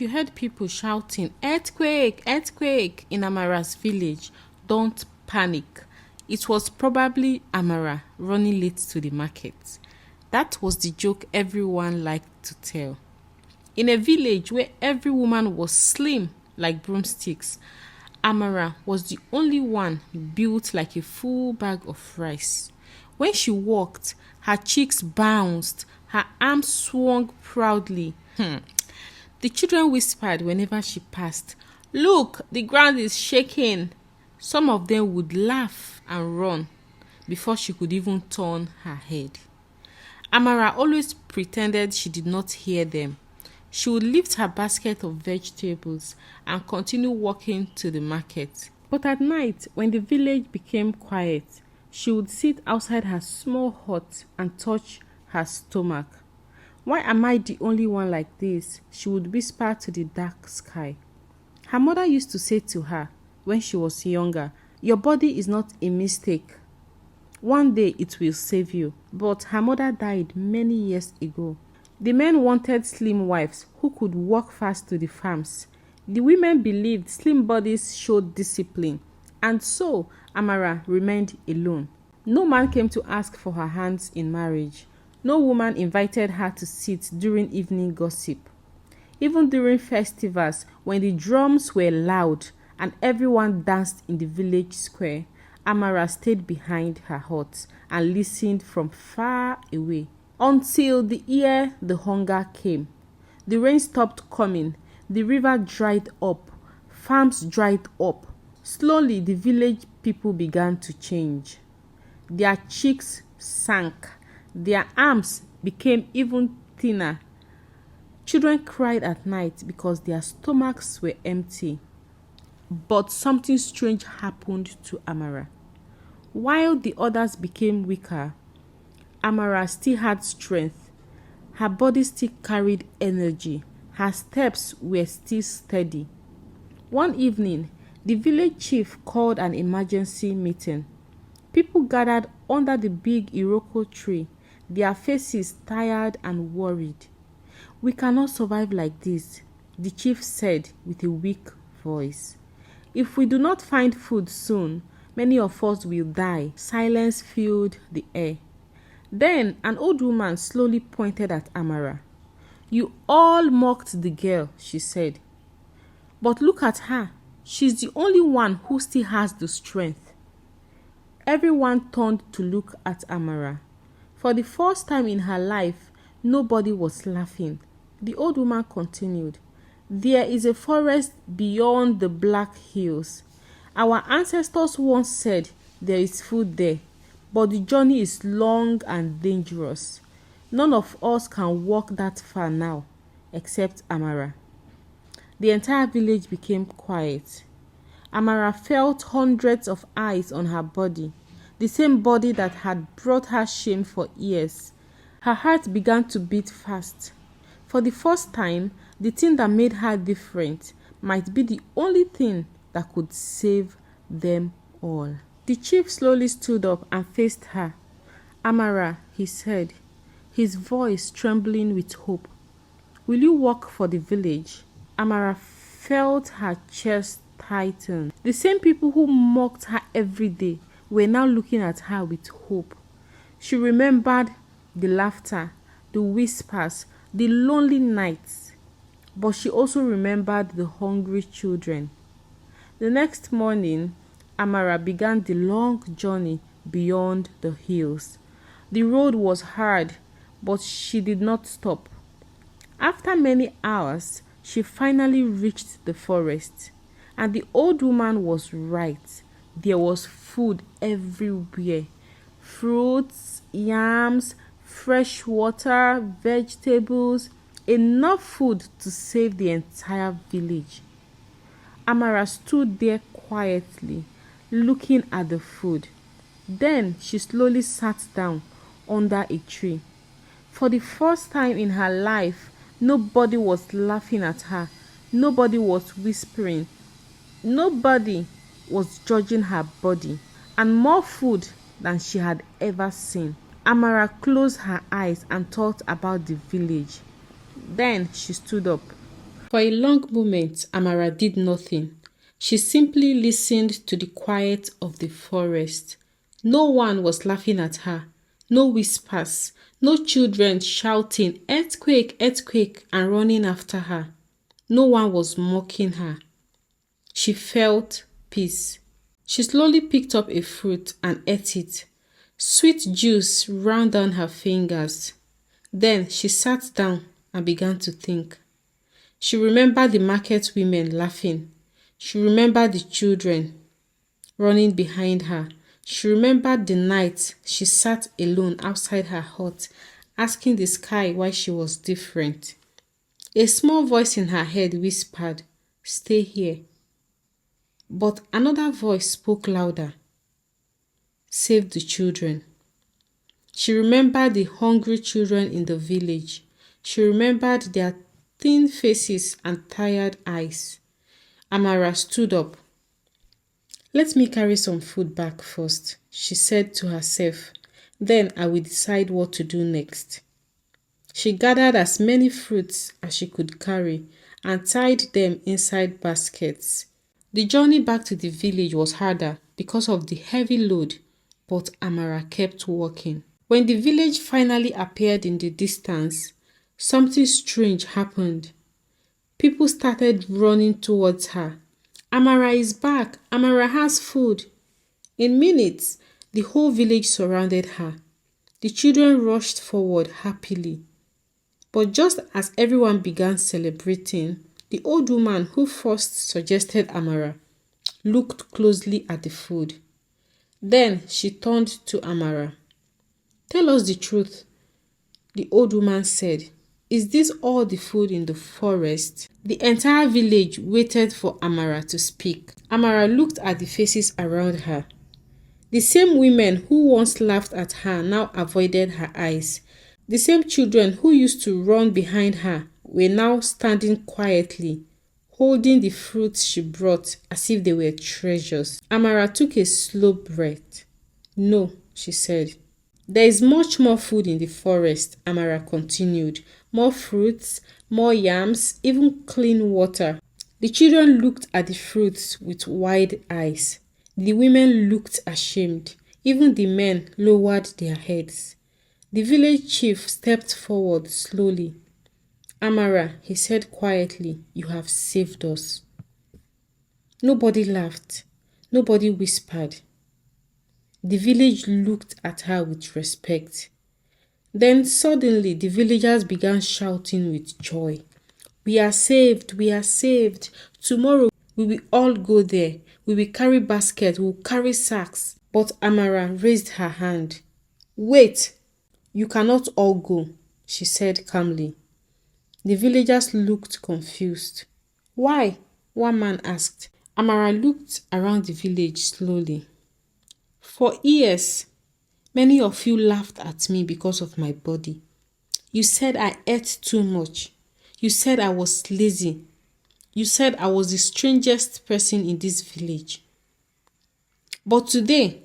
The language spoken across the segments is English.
you heard people shouting, "Earthquake! Earthquake!" in Amara's village, don't panic. It was probably Amara running late to the market. That was the joke everyone liked to tell. In a village where every woman was slim like broomsticks, Amara was the only one built like a full bag of rice. When she walked, her cheeks bounced, her arms swung proudly. The children whispered whenever she passed, "Look, the ground is shaking." Some of them would laugh and run before she could even turn her head. Amara always pretended she did not hear them. She would lift her basket of vegetables and continue walking to the market. But at night, when the village became quiet, she would sit outside her small hut and touch her stomach. "Why am I the only one like this?" she would whisper to the dark sky. Her mother used to say to her when she was younger, "Your body is not a mistake. One day it will save you." But her mother died many years ago. The men wanted slim wives who could walk fast to the farms. The women believed slim bodies showed discipline, and so Amara remained alone. No man came to ask for her hands in marriage. No woman invited her to sit during evening gossip. Even during festivals, when the drums were loud and everyone danced in the village square, Amara stayed behind her hut and listened from far away. Until the year the hunger came. The rain stopped coming, the river dried up, farms dried up. Slowly the village people began to change. Their cheeks sank, their arms became even thinner. Children cried at night because their stomachs were empty. But something strange happened to Amara. While the others became weaker, Amara still had strength. Her body still carried energy. Her steps were still steady. One evening, the village chief called an emergency meeting. People gathered under the big Iroko tree, their faces tired and worried. "We cannot survive like this," the chief said with a weak voice. "If we do not find food soon, many of us will die." Silence filled the air. Then an old woman slowly pointed at Amara. "You all mocked the girl," she said. "But look at her. She's the only one who still has the strength." Everyone turned to look at Amara. For the first time in her life, nobody was laughing. The old woman continued, "There is a forest beyond the Black Hills. Our ancestors once said there is food there. But the journey is long and dangerous. None of us can walk that far now, except Amara." The entire village became quiet. Amara felt hundreds of eyes on her body, the same body that had brought her shame for years. Her heart began to beat fast. For the first time, the thing that made her different might be the only thing that could save them all. The chief slowly stood up and faced her. "Amara," he said, his voice trembling with hope, "will you work for the village?" Amara felt her chest tighten. The same people who mocked her every day were now looking at her with hope. She remembered the laughter, the whispers, the lonely nights. But she also remembered the hungry children. The next morning, Amara began the long journey beyond the hills. The road was hard, but she did not stop. After many hours, she finally reached the forest. And the old woman was right. There was food everywhere. Fruits, yams, fresh water, vegetables, enough food to save the entire village. Amara stood there quietly, looking at the food. Then she slowly sat down under a tree. For the first time in her life, nobody was laughing at her. Nobody was whispering. Nobody was judging her body. And more food than she had ever seen. Amara closed her eyes and thought about the village. Then she stood up. For a long moment, Amara did nothing. She simply listened to the quiet of the forest. No one was laughing at her. No whispers. No children shouting, "Earthquake, earthquake," and running after her. No one was mocking her. She felt peace. She slowly picked up a fruit and ate it. Sweet juice ran down her fingers. Then she sat down and began to think. She remembered the market women laughing. She remembered the children running behind her. She remembered the night she sat alone outside her hut, asking the sky why she was different. A small voice in her head whispered, "Stay here." But another voice spoke louder, "Save the children." She remembered the hungry children in the village. She remembered their thin faces and tired eyes. Amara stood up. "Let me carry some food back first," she said to herself. "Then I will decide what to do next." She gathered as many fruits as she could carry and tied them inside baskets. The journey back to the village was harder because of the heavy load, but Amara kept walking. When the village finally appeared in the distance, something strange happened. People started running towards her. "Amara is back. Amara has food." In minutes, the whole village surrounded her. The children rushed forward happily. But just as everyone began celebrating, the old woman who first suggested Amara looked closely at the food. Then she turned to Amara. "Tell us the truth," the old woman said. "Is this all the food in the forest?" The entire village waited for Amara to speak. Amara looked at the faces around her. The same women who once laughed at her now avoided her eyes. The same children who used to run behind her were now standing quietly, holding the fruits she brought as if they were treasures. Amara took a slow breath. "No," she said. "There is much more food in the forest," Amara continued. "More fruits, more yams, even clean water." The children looked at the fruits with wide eyes. The women looked ashamed. Even the men lowered their heads. The village chief stepped forward slowly. "Amara," he said quietly, "you have saved us." Nobody laughed. Nobody whispered. The village looked at her with respect. Then suddenly the villagers began shouting with joy. "We are saved! We are saved! Tomorrow we will all go there. We will carry baskets, we will carry sacks." But Amara raised her hand. "Wait! You cannot all go," she said calmly. The villagers looked confused. "Why?" one man asked. Amara looked around the village slowly. "For years, many of you laughed at me because of my body. You said I ate too much. You said I was lazy. You said I was the strangest person in this village. But today,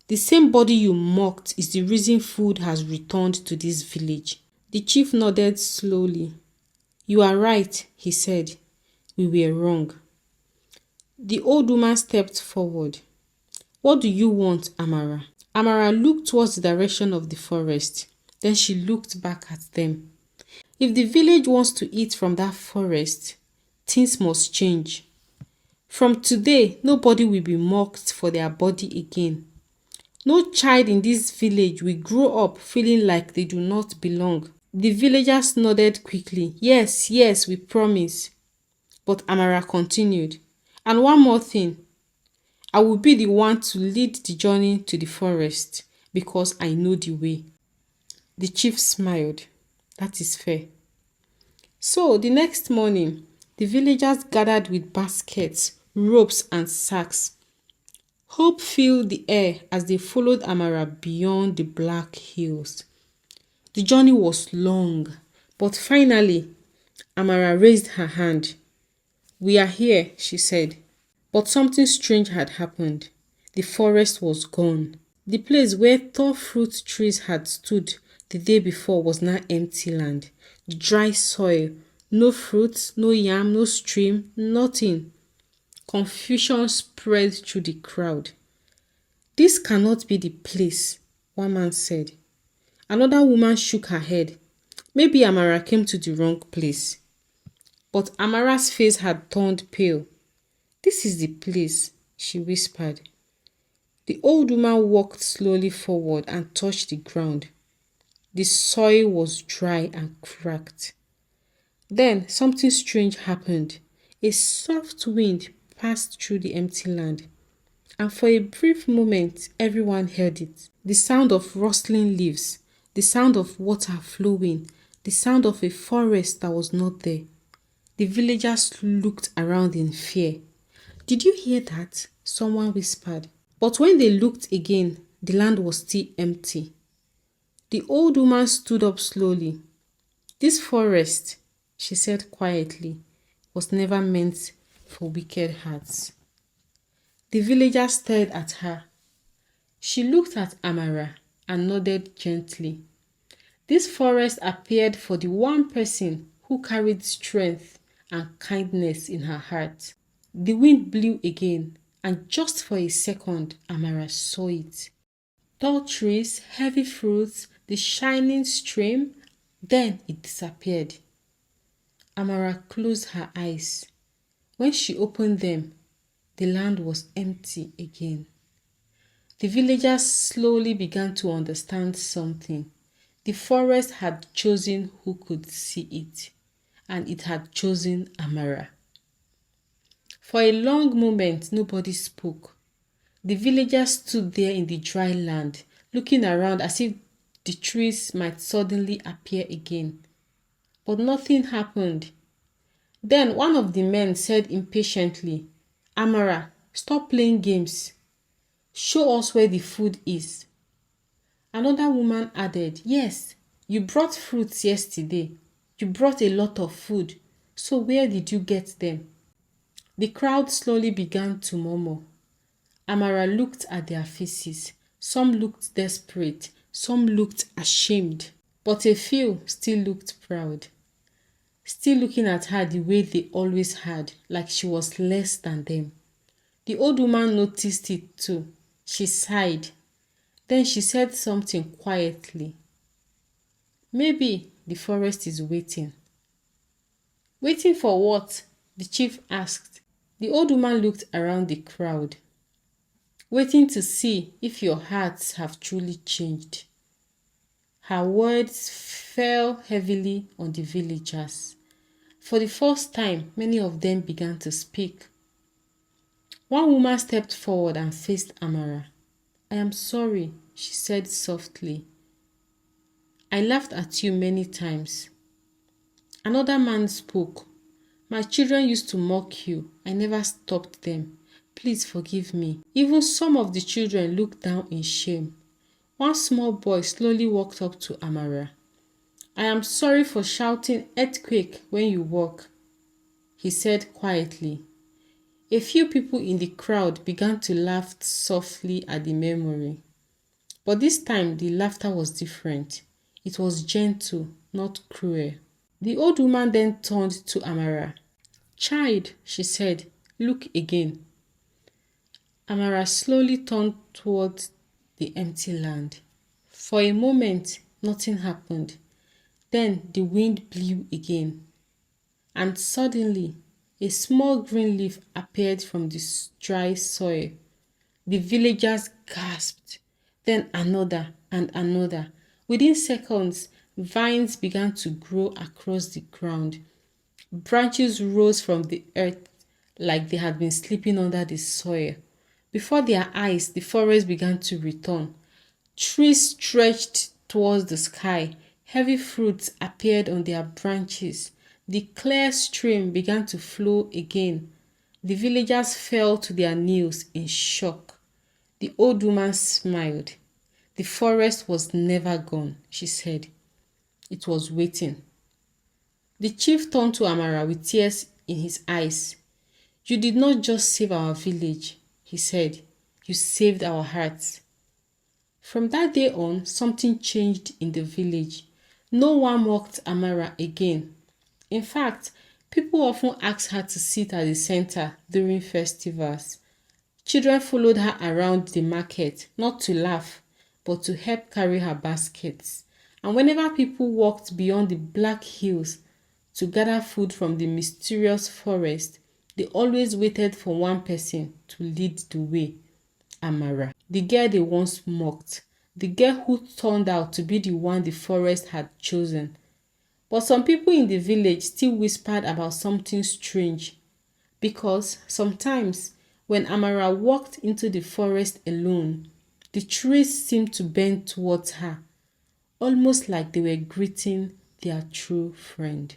the same body you mocked is the reason food has returned to this village." The chief nodded slowly. "You are right," he said. "We were wrong." The old woman stepped forward. "What do you want, Amara?" Amara looked towards the direction of the forest. Then she looked back at them. If the village wants to eat from that forest, things must change. From today, nobody will be mocked for their body again. No child in this village will grow up feeling like they do not belong. The villagers nodded quickly. "Yes, yes, we promise." But Amara continued. "And one more thing. I will be the one to lead the journey to the forest because I know the way." The chief smiled. "That is fair." So the next morning, the villagers gathered with baskets, ropes, and sacks. Hope filled the air as they followed Amara beyond the black hills. The journey was long, but finally, Amara raised her hand. "We are here," she said. But something strange had happened. The forest was gone. The place where tall fruit trees had stood the day before was now empty land. Dry soil, No fruit, no yam, no stream, nothing. Confusion spread through the crowd. "This cannot be the place," one man said. Another woman shook her head. "Maybe Amara came to the wrong place." But Amara's face had turned pale. "This is the place," she whispered. The old woman walked slowly forward and touched the ground. The soil was dry and cracked. Then something strange happened. A soft wind passed through the empty land, and for a brief moment everyone heard it. The sound of rustling leaves, the sound of water flowing, the sound of a forest that was not there. The villagers looked around in fear. "Did you hear that?" someone whispered. But when they looked again, the land was still empty. The old woman stood up slowly. "This forest," she said quietly, "was never meant for wicked hearts." The villagers stared at her. She looked at Amara and nodded gently. This forest appeared for the one person who carried strength and kindness in her heart. The wind blew again, and just for a second, Amara saw it. Tall trees, heavy fruits, the shining stream, then it disappeared. Amara closed her eyes. When she opened them, the land was empty again. The villagers slowly began to understand something. The forest had chosen who could see it, and it had chosen Amara. For a long moment, nobody spoke. The villagers stood there in the dry land, looking around as if the trees might suddenly appear again. But nothing happened. Then one of the men said impatiently, "Amara, stop playing games. Show us where the food is." Another woman added, "Yes, you brought fruits yesterday. You brought a lot of food. So where did you get them?" The crowd slowly began to murmur. Amara looked at their faces. Some looked desperate, some looked ashamed, but a few still looked proud, still looking at her the way they always had, like she was less than them. The old woman noticed it too. She sighed. Then she said something quietly. "Maybe the forest is waiting." "Waiting for what?" the chief asked. The old woman looked around the crowd. "Waiting to see if your hearts have truly changed." Her words fell heavily on the villagers. For the first time, many of them began to speak. One woman stepped forward and faced Amara. "I am sorry," she said softly. "I laughed at you many times." Another man spoke. "My children used to mock you. I never stopped them. Please forgive me." Even some of the children looked down in shame. One small boy slowly walked up to Amara. "I am sorry for shouting earthquake when you walk," he said quietly. A few people in the crowd began to laugh softly at the memory. But this time the laughter was different. It was gentle, not cruel. The old woman then turned to Amara. "Child," she said, "look again." Amara slowly turned towards the empty land. For a moment, nothing happened. Then the wind blew again, and suddenly a small green leaf appeared from the dry soil. The villagers gasped, then another and another. Within seconds, vines began to grow across the ground. Branches rose from the earth like they had been sleeping under the soil. Before their eyes, the forest began to return. Trees stretched towards the sky. Heavy fruits appeared on their branches. The clear stream began to flow again. The villagers fell to their knees in shock. The old woman smiled. "The forest was never gone," she said. "It was waiting." The chief turned to Amara with tears in his eyes. "You did not just save our village," he said. "You saved our hearts." From that day on, something changed in the village. No one mocked Amara again. In fact, people often asked her to sit at the center during festivals. Children followed her around the market, not to laugh, but to help carry her baskets. And whenever people walked beyond the black hills to gather food from the mysterious forest, they always waited for one person to lead the way. Amara, the girl they once mocked, the girl who turned out to be the one the forest had chosen. But some people in the village still whispered about something strange, because sometimes when Amara walked into the forest alone, the trees seemed to bend towards her, almost like they were greeting their true friend.